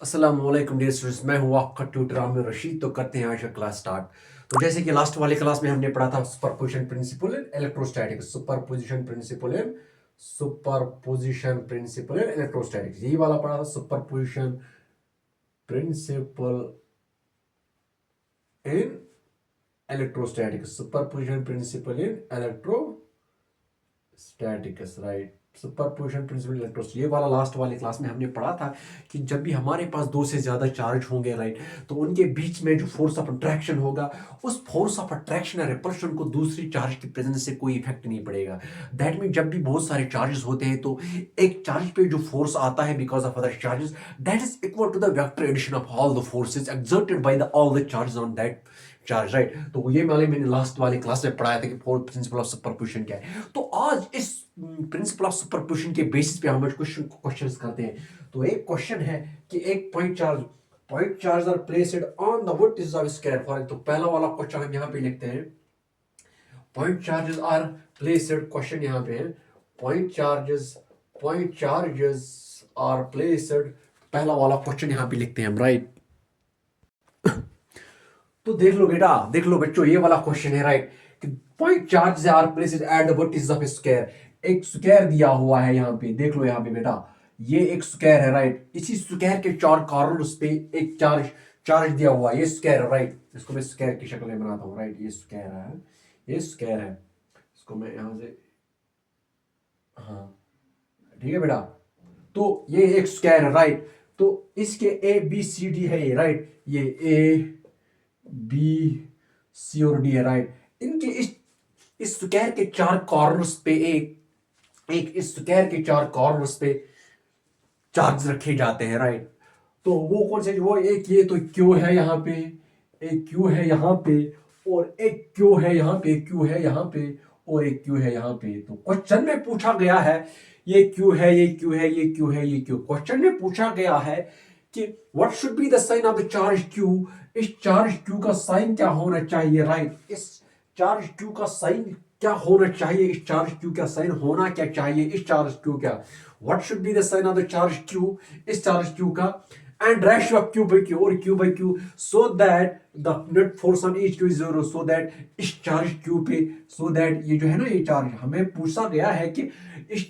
अस्सलाम वालेकुम dear students, मैं हूं आपका ट्यूटर आमिर रशीद। तो करते हैं आज का क्लास स्टार्ट। तो जैसे कि लास्ट वाले क्लास में हमने पढ़ा था superposition principle in electrostatics, superposition principle in electrostatics, यही वाला पढ़ा था, superposition principle in electrostatics, superposition principle in electrostatics, right. Superposition principle electrostatics, ये वाला लास्ट वाले क्लास में हमने पढ़ा था कि जब भी हमारे पास दो से ज्यादा चार्ज होंगे, राइट, तो उनके बीच में जो फोर्स ऑफ अट्रैक्शन होगा, उस फोर्स ऑफ अट्रैक्शन या रिपल्शन को दूसरी चार्ज की प्रेजेंस से कोई इफेक्ट नहीं पड़ेगा। दैट मीन जब भी बहुत सारे चार्जेस होते हैं तो एक चार्ज पे जो फोर्स आता है because of other charges, that is equal to the vector addition of all the forces exerted by the all the charges on that charge, right. तो ये मैंने लास्ट वाले क्लास में पढ़ाया था कि फोर्थ प्रिंसिपल ऑफ सुपरपोजिशन क्या है। तो आज इस प्रिंसिपल ऑफ सुपरपोजिशन के बेसिस पे हम क्वेश्चंस करते हैं। तो एक क्वेश्चन है कि एक point charge are placed on the vertices of square. For तो पहला वाला क्वेश्चन हम यहाँ पे लिखते हैं, point charges are placed, question यहाँ पे है, पॉइंट चार्जेस आर प्लेस्ड, पहला वाला क्वेश्चन यहाँ पे लिखते हैं हम, राइट। तो देख लो बेटा, देख लो बच्चों, ये वाला क्वेश्चन है, राइट, कि point charge are placed at the vertices of square. एक स्क्वायर दिया हुआ है यहाँ पे, देख लो यहाँ पे बेटा, ये एक स्क्वायर है, राइट। इसी स्क्वायर के चार कॉर्नर्स पे एक चार्ज चार्ज दिया हुआ है, ये स्क्वायर है, राइट। इसको मैं स्क्वायर की शक्ल में बनाता हूँ, राइट, ये स्क्वायर है, ये स्क्वायर है। इसको मैं यहाँ से, हाँ, ठीक है बेटा। तो ये एक स्क्वायर है, राइट। तो इसके ए बी सी डी है ये, राइट, ये ए बी सी और डी है, राइट। इनके इस स्क्वायर के चार कॉर्नर्स पे एक एक इस स्क्वायर के चार कॉर्नर्स पे चार्ज रखे जाते हैं, राइट। तो वो कौन से, वो एक ये तो क्यू है यहाँ पे, एक क्यू है यहाँ पे, और एक क्यू है यहाँ पे, क्यू है यहाँ पे, और एक क्यू है यहाँ पे। तो क्वेश्चन में पूछा गया है, ये क्यू है, ये क्यू है, ये क्यू है, ये क्यू। क्वेश्चन में पूछा गया है कि what should be the sign of the charge Q. इस चार्ज क्यू का साइन क्या होना चाहिए, राइट। इस चार्ज क्यू का साइन क्या होना चाहिए, इस चार्ज क्यू का साइन होना क्या चाहिए, इस चार्ज क्यू का, what should be the sign of the charge Q, इस चार्ज क्यू का, and ratio of q by q or q by q, so that the net force on each q is zero, so that इस charge q पे, so that ये जो है ना, ये charge हमें पूछा गया है कि इस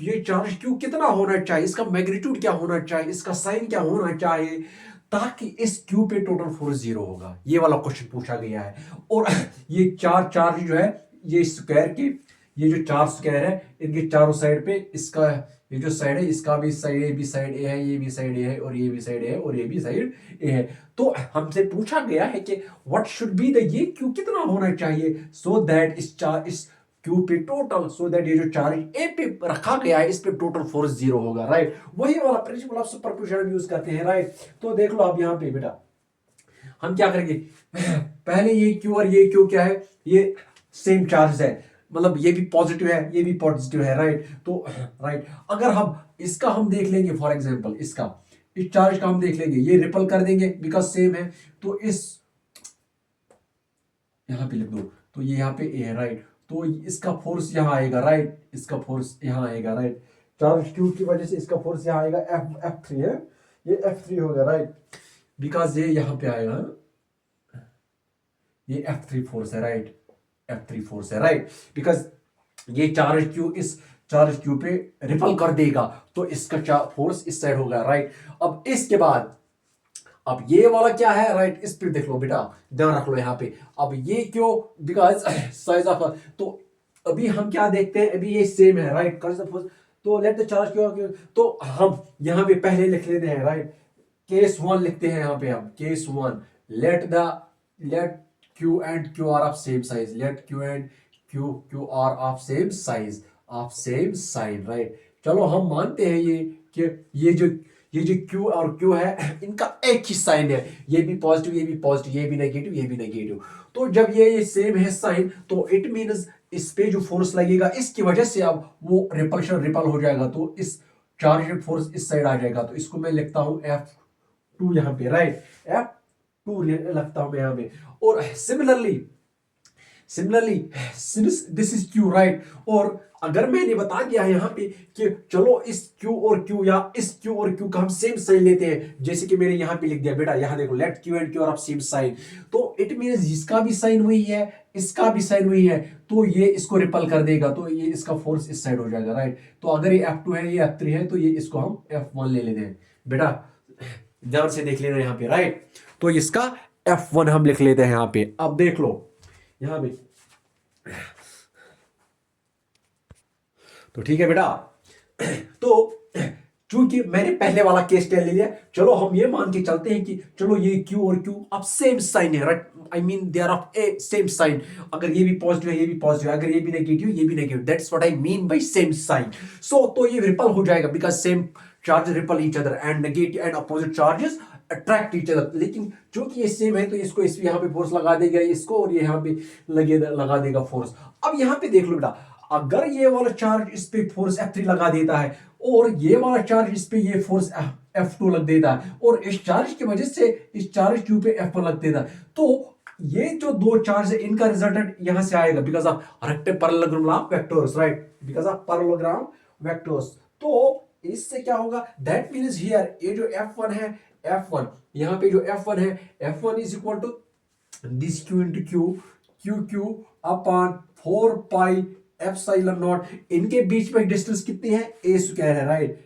ये चार्ज q कितना होना चाहिए, इसका मैग्नीट्यूड क्या होना चाहिए, इसका साइन क्या होना चाहिए, ताकि इस q पे टोटल फोर्स जीरो होगा। ये वाला क्वेश्चन पूछा गया है। और ये चार चार्ज जो है, ये स्क्वायर के, ये जो चार स्क्वायर है, इनके चारों साइड पे, इसका ये जो साइड है, इसका भी साइड, ये भी साइड ए है, ये भी साइड ए है, और ये भी साइड ए है, और ये भी साइड ए है। तो हमसे पूछा गया है कि व्हाट शुड बी द, ये क्यू कितना होना चाहिए, सो दैट इस क्यू पे टोटल, सो दैट ये जो चार्ज ए पे रखा गया है, इस पे टोटल फोर्स जीरो होगा, राइट। वही वाला प्रिंसिपल ऑफ सुपरपोजिशन यूज करते हैं, राइट। तो देख लो आप यहाँ पे बेटा, हम क्या करेंगे, पहले ये क्यू और ये क्यू क्या है, ये सेम चार्ज है, मतलब ये भी पॉजिटिव है, ये भी पॉजिटिव है, राइट। तो राइट, अगर हम इसका हम देख लेंगे, फॉर एग्जांपल इसका, इस चार्ज का हम देख लेंगे, ये रिपल कर देंगे बिकॉज सेम है। तो इस, यहां पे लिख दो, तो ये यहाँ पे ए है, राइट। तो इसका फोर्स यहाँ आएगा, राइट, इसका फोर्स यहाँ आएगा, राइट। चार्ज क्यू की वजह से इसका फोर्स यहाँ आएगा, F3 है, ये F3 होगा, राइट, बिकॉज ये यहाँ पे आएगा, ये F3 फोर्स है, राइट, F3 फोर्स है, राइट। बिकॉज ये चार्ज क्यू इस चार्ज क्यू पे रिपल कर देगा, तो इसका फोर्स इस साइड होगा, राइट। अब इसके बाद, अब ये वाला क्या है, राइट, इस पे देख लो बेटा, ध्यान रख लो यहाँ पे। अब ये क्यों, बिकॉज साइज ऑफ, तो अभी हम क्या देखते हैं, अभी ये सेम है, राइट, तो लेट द चार्ज क्यों, तो हम यहाँ पे पहले लिख लेते हैं, राइट, केस वन लिखते हैं यहाँ पे हम, case one, let Q and Q are of same size, let Q and Q are of same size, of same sign, right. चलो हम मानते हैं ये कि ये जो क्यू और क्यू है, इनका एक ही साइन है, ये भी पॉजिटिव, ये भी पॉजिटिव, ये भी नेगेटिव, ये भी नेगेटिव। तो जब ये सेम है साइन, तो इट मींस इस पे जो फोर्स लगेगा, इसकी वजह से अब वो रिपल्शन रिपल हो जाएगा, तो इस चार्ज फोर्स इस साइड आ जाएगा। तो इसको मैं लिखता हूं F2 यहाँ पे, राइट, F2 लगता हूं मैं यहाँ पे। और similarly since this is Q right, और अगर मैंने बता दिया है यहाँ पे कि चलो इस क्यू और क्यू या इस क्यू और क्यू का हम सेम साइन लेते हैं, जैसे कि मैंने यहाँ पे लिख दिया बेटा, यहाँ देखो let Q and Q are of same sign, तो इट मींस इसका भी साइन वही है, इसका भी साइन वही है, तो ये इसको रिपल कर देगा, तो ये इसका फोर्स इस साइड हो जाएगा राइट। तो अगर ये F2 है ये F3 है, तो ये इसको हम F1 ले लेते हैं बेटा, ध्यान से देख लेना यहाँ पे राइट। तो इसका F1 हम लिख लेते हैं यहाँ पे। अब देख लो यहाँ पे, तो ठीक है बेटा। तो चूंकि मैंने पहले वाला केस ले लिया, चलो हम ये मान के चलते हैं कि चलो ये Q और Q अब सेम साइन है right, I mean they are of a same sign, अगर ये भी पॉजिटिव है ये भी पॉजिटिव है, अगर ये भी नेगेटिव ये भी negative, that's what I mean by same sign. So तो ये रिपल हो जाएगा because same charge repel each other and negative and opposite charges attract each other, लेकिन चूंकि ये सेम है तो इसको इस यहाँ पे फोर्स लगा देगा इसको, और ये यहाँ पे लगा देगा फोर्स। अब यहाँ पे देख लो बेटा, अगर ये वाला चार्ज इस पे फोर्स F3 लगा देता है और ये वाला चार्ज इस पे ये फोर्स F2 लग देता है, और इस चार्ज की वजह से इस चार्ज Q पे F1 लग देता है, तो ये जो दो चार्ज है इनका रिजल्टेंट यहां से आएगा because of parallelogram vectors right, because of parallelogram vectors. तो इससे क्या होगा, दैट मींस हियर ये जो F1 है F1, यहाँ पे जो F1 है F1 is equal to this Q into Q Q upon 4 pi epsilon naught, इनके बीच में डिस्टेंस कितनी है a स्क्वायर है राइट,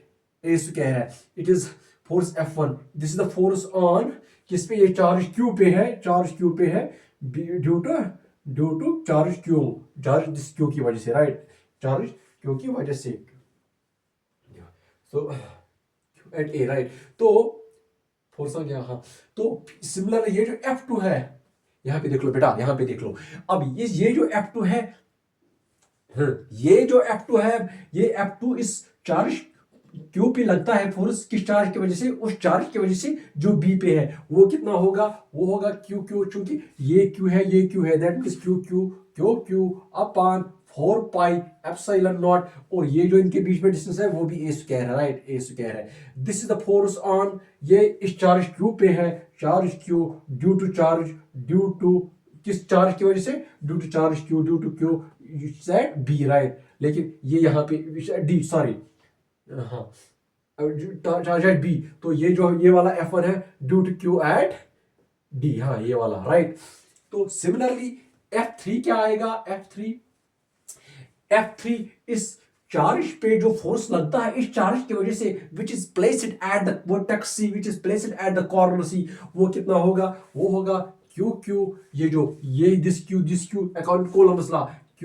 a स्क्वायर है, it is force F1, this is the force on किस पे, ये चार्ज Q पे है, चार्ज Q पे है due to charge this Q की वजह से राइट, चार्ज Q की वजह से, सो एट a राइट। तो फोर्स ऑन क्या, हाँ, तो सिमिलर ये जो F2 है, यहाँ पे देख लो बेटा, यहाँ पे देख लो, अब ये जो F2 है, ये जो F2 है, ये F2 इस चार्ज Q पे लगता है फोर्स, किस चार्ज की वजह से, उस चार्ज की वजह से जो B पे है, वो कितना होगा, वो होगा Q चूंकि ये Q है ये Q है, that means Q upon 4 pi epsilon not, और ये जो इनके बीच में डिस्टेंस है वो भी a स्क्वायर है राइट, a स्क्वायर है। This is the force on, ये इस चार्ज Q पे है, चार्ज Q ड्यू टू किस चार्ज की वजह से, due to charge Q, due to Q set B right, लेकिन ये यहाँ पे D सॉरी, हाँ चार्ज एट B, तो ये जो ये वाला F1 है due to Q at D, हाँ ये वाला राइट। तो सिमिलरली F3 क्या आएगा, F3 इस चार्ज पे जो फोर्स लगता है इस चार्ज की वजह से which is placed at the vertex C, which is placed at the corner C, वो कितना होगा, वो होगा Q ये जो ये this Q according Columbus law Q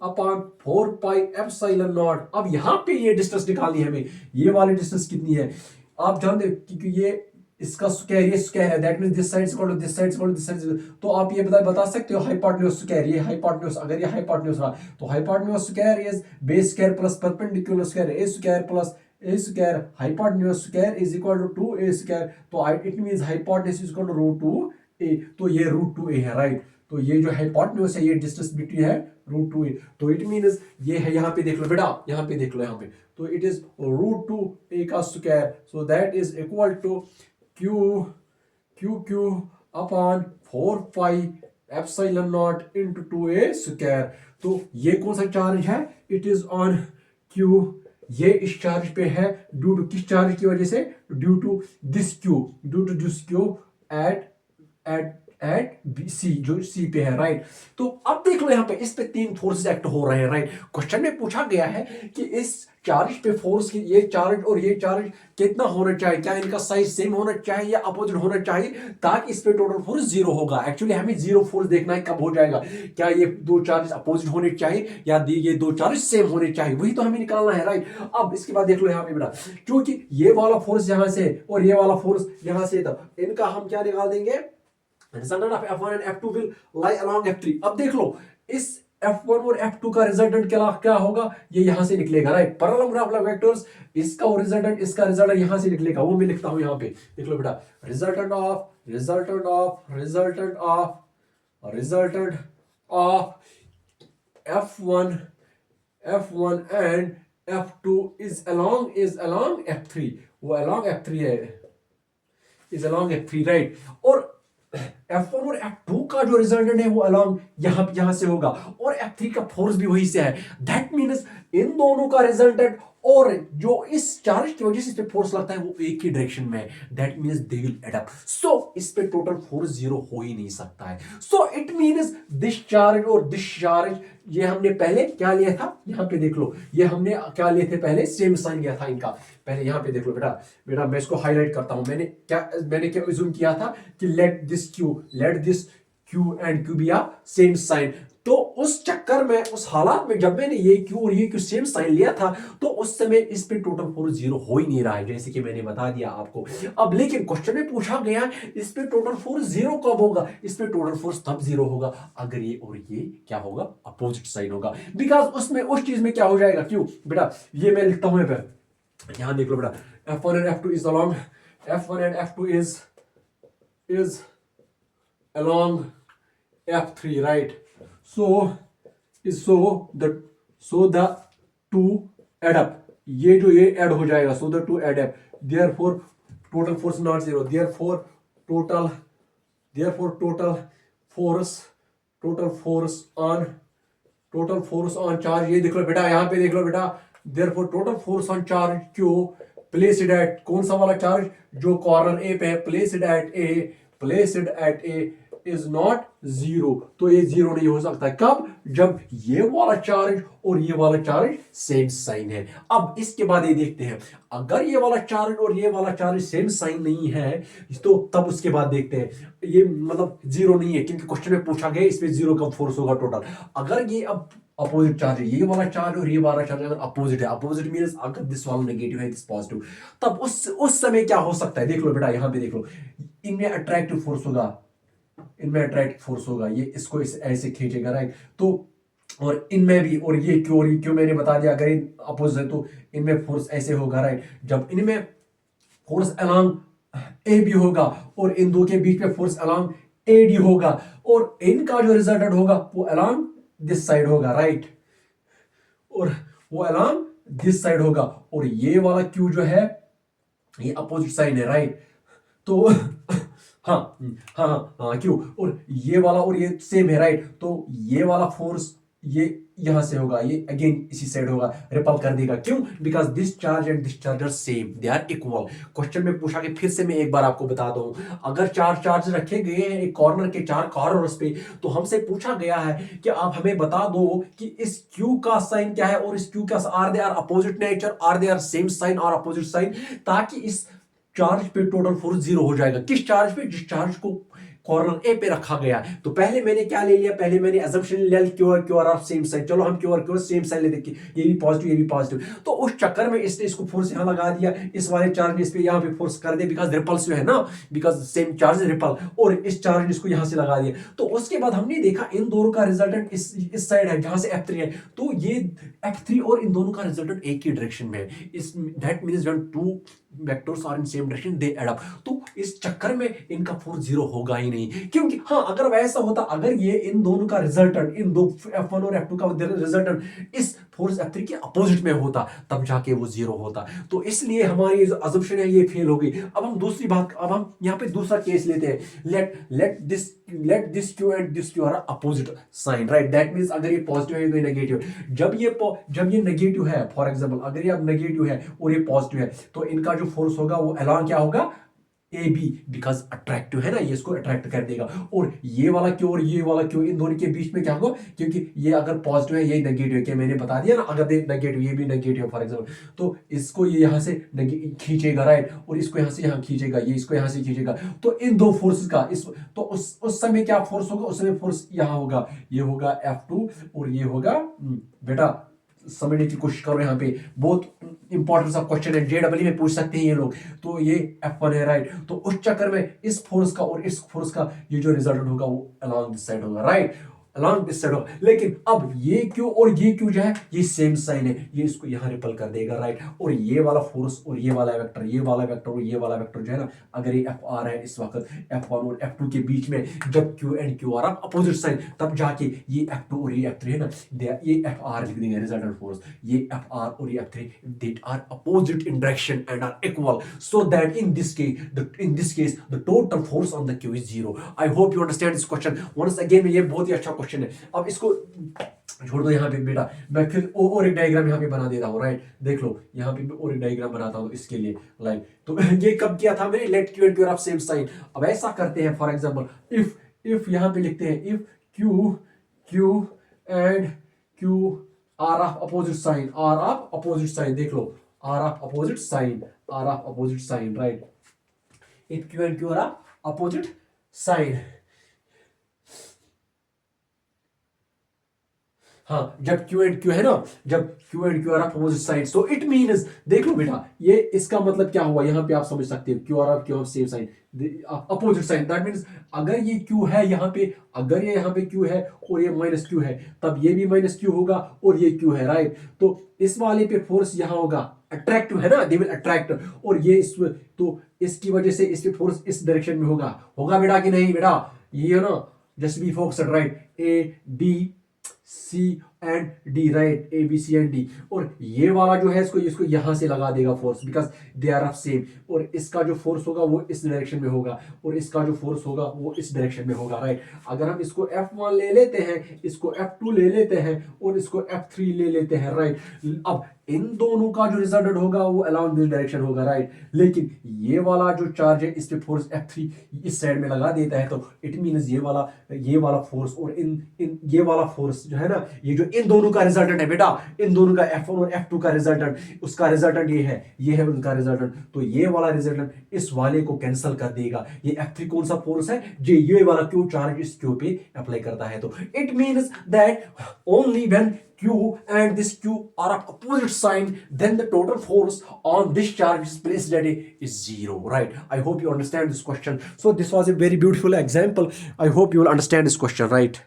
upon 4 pi epsilon not. अब यहाँ पे ये डिस्टेंस निकालनी है हमें, ये वाली डिस्टेंस कितनी है आप जानते हो, क्योंकि ये इसका स्क्वायर ये स्क्वायर है, that means this side is equal to this side is equal to this side, तो आप ये बता सकते हो हाइपोटेन्यूज स्क्वायर, ये हाइपोटेन्यूज, अगर ये हाइपोटेन्यूज रहा तो hypotenuse square is base square plus perpendicular square A square plus a square, hypotenuse square is equal to 2a square, तो it means hypotenuse is equal to root 2a, तो ये root 2a है right, तो ये जो hypotenuse है ये distance between है root 2a, तो इट मींस ये है, यहाँ पे देख लो बेटा, यहाँ पे देख लो, यहाँ पे तो इट इज root 2a का square, so that is equal to q upon 4 pi epsilon naught into 2a square. तो ये कौन सा चार्ज है, इट इज ऑन q, ये इस चार्ज पे है ड्यू टू किस चार्ज की वजह से, due to this Q at C जो सी पे है राइट। तो अब देख लो यहाँ पे इस पे 3 फोर्सेस एक्ट हो रहे हैं राइट। क्वेश्चन में पूछा गया है कि इस चार्ज पे फोर्स की ये चार्ज और ये चार्ज कितना होना चाहिए, क्या इनका साइज सेम होना चाहिए या अपोजिट होना चाहिए, ताकि इस पे टोटल फोर्स 0 होगा। एक्चुअली हमें 0 फोर्स देखना है कब हो जाएगा, क्या ये 2 चार्ज अपोजिट होने चाहिए या ये 2 चार्ज सेम होने चाहिए, वही तो हमें निकालना है राइट। अब इसके बाद देख लो यहाँ पे बेटा, क्योंकि ये वाला फोर्स यहाँ से और ये वाला फोर्स यहाँ से, तब इनका हम क्या निकाल देंगे, resultant of F1 and F2 will lie along F3। अब देख लो इस F1 और F2 का रिजल्टेंट क्या होगा, ये यहां से निकलेगा राइट। पैरेलल ग्राफ वेक्टर्स, इसका और रिजल्टेंट इसका रिजल्टेंट यहां से निकलेगा, वो मैं लिखता हूं यहां पे, देख लो बेटा, resultant of F1 and F2 is along F3, वो अलोंग F3 है, इज अलोंग F3 राइट। और F1 और F2 का जो रिजल्टेंट है वो अलॉन्ग यहां से होगा, और F3 का फोर्स भी वही से है। दैट मीन्स इन दोनों का रिजल्टेंट और जो इस चार्ज की वजह से इस पे फोर्स लगता है वो एक ही डायरेक्शन में है। That means they will add up. So इस पे टोटल फोर्स जीरो हो ही नहीं सकता है। सो इट मीन्स दिस चार्ज और दिस चार्ज, ये हमने पहले क्या लिया था, यहां पे देख लो, ये हमने क्या लिए थे पहले, सेम साइन लिया था इनका। पहले यहां पे देख लो बेटा, मैं इसको हाईलाइट करता हूं। मैंने क्या अज्यूम किया था कि let this Q and Q B are same sign. तो उस चक्कर में, उस हालात में जब मैंने ये क्यू और ये क्यू सेम साइन लिया था, तो उस समय इस पे टोटल फोर्स जीरो हो ही नहीं रहा है, जैसे कि मैंने बता दिया आपको। अब लेकिन क्वेश्चन में पूछा गया इस पे टोटल फोर्स जीरो कब होगा, इस पे टोटल फोर्स तब जीरो होगा अगर ये और ये क्या होगा, अपोजिट साइन होगा। बिकॉज उसमें उस चीज में क्या हो जाएगा, क्यों बेटा, ये मैं लिखता हूं यहां देख लो बेटा, F1 and F2 is along, F1 and F2 is along F3, right? So the two add up, ये जो ये ऐड हो जाएगा, so the two add up, therefore total force not zero, therefore total force on charge, ये देख लो बेटा, यहाँ पे देख लो बेटा, therefore total force on charge Q placed at, कौन सा वाला चार्ज जो कॉर्नर ए पे है, placed at A is not zero, तो ये जीरो नहीं हो सकता। कब, जब ये वाला चार्ज और ये वाला चार्ज सेम साइन है। अब इसके बाद ये देखते हैं, अगर ये वाला चार्ज और ये वाला चार्ज सेम साइन नहीं है, तो तब उसके बाद देखते हैं, ये मतलब जीरो नहीं है, क्योंकि क्वेश्चन में पूछा गया इस पे जीरो कब फोर्स होगा टोटल। अगर ये अब अपोजिट चार्ज है, ये वाला चार्ज और ये वाला चार्ज अगर अपोजिट है, अपोजिट मींस अगर दिस वाला नेगेटिव है दिस पॉजिटिव, तब उस समय क्या हो सकता है, देख लो बेटा, यहां पे देख लो, इनमें अट्रैक्टिव फोर्स होगा, ये इसको ऐसे खींचेगा, राइट। तो और इनमें भी, और ये क्यों मैंने बता दिया, अगर इन अपोजिट है तो इनमें फोर्स ऐसे होगा, राइट। जब इनमें फोर्स अलोंग ए बी होगा और इन दो के बीच में फोर्स अलोंग ए डी होगा, और इनका जो रिजल्टेंट होगा वो अलोंग दिस साइड होगा, राइट, और वो अलोंग दिस साइड होगा, और ये वाला क्यू जो है ये अपोजिट साइन है, राइट। तो हाँ क्यों, और ये वाला और ये सेम है, राइट। तो ये वाला फोर्स ये यहां से होगा, ये अगेन इसी साइड होगा, रिपल कर देगा। क्यों, because this charge and this charge are same, they are equal. Question में पूछा कि, फिर से मैं एक बार आपको बता दूं, अगर चार चार्ज रखे गए हैं एक कॉर्नर के चार कॉर्नर्स पे, तो हमसे पूछा गया है कि आप हमें बता दो कि इस क्यू का साइन क्या है और इस क्यू का, are they are opposite nature, are they are same sign और अपोजिट साइन, ताकि इस चार्ज पे टोटल फोर्स जीरो हो जाएगा। किस चार्ज पे, जिस चार्ज को कॉर्नर ए पे रखा गया है। तो पहले मैंने क्या ले लिया, पहले मैंने अजम्पशन ले लिया Q are of same sign. चलो हम क्यू आर सेम साइन ले देखिए, ये भी पॉजिटिव ये भी पॉजिटिव। तो उस चक्कर में इसने इसको फोर्स यहां लगा दिया, इस वाले चार्ज ने इस पे यहां पे फोर्स कर दिया, बिकॉज रिपल्सिव है ना, बिकॉज सेम चार्ज रिपल, और इस चार्ज ने इसको यहां से लगा दिया। तो उसके बाद हमने देखा इन दोनों का रिजल्टेंट इस साइड है जहां से F3 है, तो ये F3 और इन दोनों का रिजल्टेंट एक ही डायरेक्शन में है। इस that means when two vectors are in same direction they add up, तो इस चक्कर में इनका फोर्स जीरो होगा ही नहीं। क्योंकि हाँ, अगर वैसा होता, अगर ये इन दोनों का रिजल्टेंट, इन दो F1 और F2 का रिजल्टेंट इस फोर्स F3 के अपोजिट में होता, तब जाके वो जीरो होता। तो इसलिए हमारी जो अजम्पशन है ये फेल होगी। अब हम दूसरी बात, अब हम यहाँ पे दूसरा केस लेते हैं, let this Q and this Q are opposite sign, right. That means अगर ये पॉजिटिव है तो ये नेगेटिव है। जब ये नेगेटिव है, फॉर एग्जांपल अगर ये अब नेगेटिव है और ये पॉजिटिव है, तो इनका जो फोर्स होगा वो अलोंग क्या होगा, ए बी, बिकॉज अट्रैक्टिव है ना, ये इसको अट्रैक्ट कर देगा। और ये वाला क्यू और ये वाला क्यू, इन दोनों के बीच में क्या होगा, क्योंकि ये अगर पॉजिटिव है ये नेगेटिव है, क्या मैंने बता दिया ना, अगर नेगेटिव ये भी नेगेटिव है फॉर एग्जांपल, तो इसको ये यहां से खींचेगा, राइट, और इसको यहां से यहां खींचेगा, ये इसको यहां से खींचेगा। तो इन दो फोर्सेस का तो उस समय क्या फोर्स होगा, उस समय फोर्स यहां होगा, ये होगा F2 और ये होगा बेटा, समझने की कोशिश करो, यहाँ पे बहुत इंपॉर्टेंट सा क्वेश्चन है, JEE में पूछ सकते हैं ये लोग। तो ये F1 है, राइट। तो उस चक्कर में इस फोर्स का और इस फोर्स का ये जो रिजल्ट होगा वो अलोंग दिस साइड होगा, राइट। अलॉन्ग दिस साइड होगा। लेकिन अब ये क्यू और ये क्यू जो है ये सेम साइन है, ये इसको यहाँ रिपल कर देगा, राइट। और ये वाला फोर्स और ये वाला वेक्टर, ये वाला वेक्टर और ये वाला वेक्टर जो है ना, अगर ये एफ आ रहा है इस वक्त F1 और F2 के बीच में, जब Q and Q are opposite sign, तब जाके ये F2 और ये F3 है ना, ये FR लिख देंगे रिजल्टेंट फोर्स, ये FR और ये F3 they are opposite in direction and are equal, so that in this case the total force on the Q is zero. I hope you understand this question once again. ये बहुत ही अच्छा question है। अब इसको छोड़ दो यहाँ पे बेटा, मैं फिर और एक डायग्राम यहाँ पे बना देता हूँ, राइट। देख लो यहाँ पे मैं और एक डायग्राम बनाता हूँ इसके लिए, लाइक तो ये कब किया था मैंने, let Q and Q are of same sign. अब ऐसा करते हैं, फॉर एग्जांपल इफ यहाँ पे लिखते हैं if Q and Q are of opposite sign, are of opposite sign, देख लो are of opposite sign, right. If Q and Q are of opposite sign, हाँ, जब Q एंड Q है ना, जब Q and Q are opposite side, so it means, देख लो बेटा, ये इसका मतलब क्या हुआ, यहाँ पे आप समझ सकते हो Q are Q same sign opposite sign, that means अगर ये Q है यहाँ पे, अगर ये यहाँ पे Q है और ये माइनस Q है, तब ये भी माइनस Q होगा और ये Q है, राइट। तो इस वाले पे फोर्स यहाँ होगा, अट्रैक्टिव है ना, दे विल अट्रैक्ट, और ये तो इसकी वजह से इस पे फोर्स इस डायरेक्शन में होगा बेटा कि नहीं बेटा, ये है ना, just be focused, right, A B C and D, right, A B C and D। और ये वाला जो है इसको यहां से लगा देगा force, because they are of same, और इसका जो फोर्स होगा वो इस डायरेक्शन में होगा और इसका जो फोर्स होगा वो इस डायरेक्शन में होगा, राइट। अगर हम इसको F1 ले लेते हैं, इसको F2 ले लेते हैं और इसको F3 ले लेते हैं, राइट। अब इन दोनों का जो रिजल्टेंट होगा वो अलोंग दिस डायरेक्शन होगा, राइट। लेकिन ये वाला जो चार्ज है इस पे फोर्स F3 इस साइड में लगा देता है, तो इट मींस ये वाला फोर्स और इन ये वाला फोर्स जो है ना, ये जो इन दोनों का रिजल्टेंट है बेटा, इन दोनों का F1 और F2 का रिजल्टेंट, उसका रिजल्टेंट ये है उनका रिजल्टेंट। तो ये वाला रिजल्टेंट इस वाले को कैंसिल कर देगा। ये F3 कौन सा फोर्स है, जो ये वाला Q चार्ज इस Q पे अप्लाई करता है। तो it means that only when Q and this Q are of opposite sign, then the total force on this charge is placed at A is zero, right? I hope you understand this question. So this was a very beautiful example. I hope you will understand this question, right?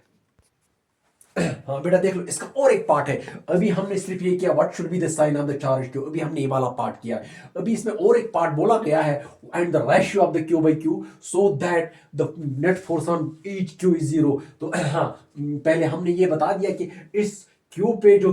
हाँ बेटा देख लो, इसका और एक part है। अभी हमने सिर्फ ये किया what should be the sign of the charge Q, अभी हमने ये वाला पार्ट किया। अभी इसमें और एक पार्ट बोला गया है, and the ratio of the Q by Q so that the net force on each Q is zero. तो हाँ, पहले हमने ये बता दिया कि इस क्यू पे जो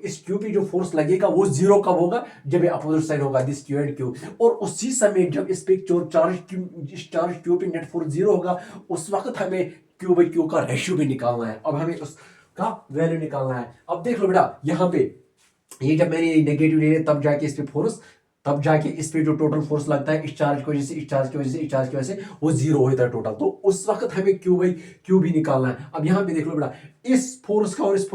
इस क्यू पे जो फोर्स लगेगा वो जीरो कब होगा, जब ये अपोजिट साइन होगा, दिस क्यू एंड क्यू। और उसी समय जब इस पे चार्ज क्यू पे नेट फोर्स जीरो होगा, उस वक्त हमें क्यू बाई क्यू का रेशियो भी निकालना है। अब हमें उसका वैल्यू निकालना है। अब देख लो बेटा, यहाँ पे ये जब मैंने नेगेटिव ले लिया, तब जाके इस पे फोर्स, तब जाके इस पे जो टोटल फोर्स लगता है इस चार्ज की वजह से, इस चार्ज की वजह से, इस चार्ज की वजह से, वो जीरो होता है टोटल। तो उस वक्त हमें क्यू बाई क्यू भी निकालना है। अब यहाँ पे देख लो बेटा, इस फोर्स का और इस